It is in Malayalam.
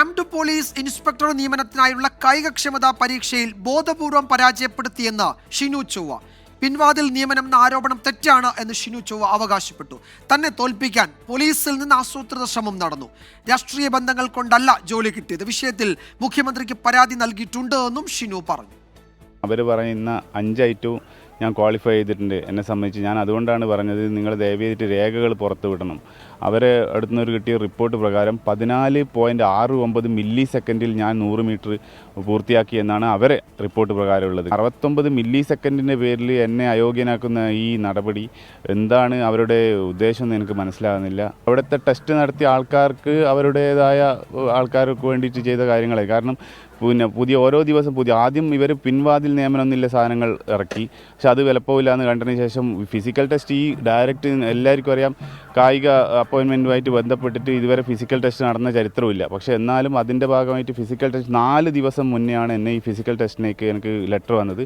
ആംഡ് പോലീസ് ഇൻസ്പെക്ടർ നിയമനത്തിനായുള്ള കായികക്ഷമതാ പരീക്ഷയിൽ ബോധപൂർവം പരാജയപ്പെടുത്തിയെന്ന് ഷിനു ചൊവ്വ. പിൻവാതിൽ നിയമനം എന്ന ആരോപണം തെറ്റാണ് എന്ന് ഷിനു ചൊവ്വ അവകാശപ്പെട്ടു. തന്നെ തോൽപ്പിക്കാൻ പോലീസിൽ നിന്ന് ആസൂത്രിത ശ്രമം നടന്നു. രാഷ്ട്രീയ ബന്ധങ്ങൾ കൊണ്ടല്ല ജോലി കിട്ടിയത്. വിഷയത്തിൽ മുഖ്യമന്ത്രിക്ക് പരാതി നൽകിയിട്ടുണ്ട് എന്നും ഷിനു പറഞ്ഞു. അവർ പറയുന്ന 5 ഐറ്റവും ഞാൻ ക്വാളിഫൈ ചെയ്തിട്ടുണ്ട്. എന്നെ സംബന്ധിച്ച് ഞാൻ അതുകൊണ്ടാണ് പറഞ്ഞത്, നിങ്ങൾ ദയവ് ചെയ്തിട്ട് രേഖകൾ പുറത്തു വിടണം. അവരെ അടുത്തുനിന്ന് കിട്ടിയ റിപ്പോർട്ട് പ്രകാരം 14.69 മില്ലി സെക്കൻഡിൽ ഞാൻ 100 മീറ്റർ പൂർത്തിയാക്കി എന്നാണ് അവരെ റിപ്പോർട്ട് പ്രകാരമുള്ളത്. 69 മില്ലി സെക്കൻഡിൻ്റെ പേരിൽ എന്നെ അയോഗ്യനാക്കുന്ന ഈ നടപടി എന്താണ് അവരുടെ ഉദ്ദേശം എന്ന് എനിക്ക് മനസ്സിലാകുന്നില്ല. അവിടുത്തെ ടെസ്റ്റ് നടത്തിയ ആൾക്കാർക്ക് അവരുടേതായ ആൾക്കാർക്ക് വേണ്ടിയിട്ട് ചെയ്ത കാര്യങ്ങളെ, കാരണം പുതിയ ഓരോ ദിവസം ആദ്യം ഇവർ പിൻവാതിൽ നിയമനമൊന്നുമില്ല സാധനങ്ങൾ ഇറക്കി. പക്ഷെ അത് വിലപ്പോവില്ല എന്ന് കണ്ടതിന് ശേഷം ഫിസിക്കൽ ടെസ്റ്റ് ഈ ഡയറക്റ്റ് എല്ലാവർക്കും അറിയാം, കായിക അപ്പോയിൻമെൻറ്റുമായിട്ട് ബന്ധപ്പെട്ടിട്ട് ഇതുവരെ ഫിസിക്കൽ ടെസ്റ്റ് നടന്ന ചരിത്രമില്ല. പക്ഷേ എന്നാലും അതിൻ്റെ ഭാഗമായിട്ട് ഫിസിക്കൽ ടെസ്റ്റ് 4 ദിവസം മുന്നെയാണ് എന്നെ ഈ ഫിസിക്കൽ ടെസ്റ്റിനേക്ക് എനിക്ക് ലെറ്റർ വന്നത്.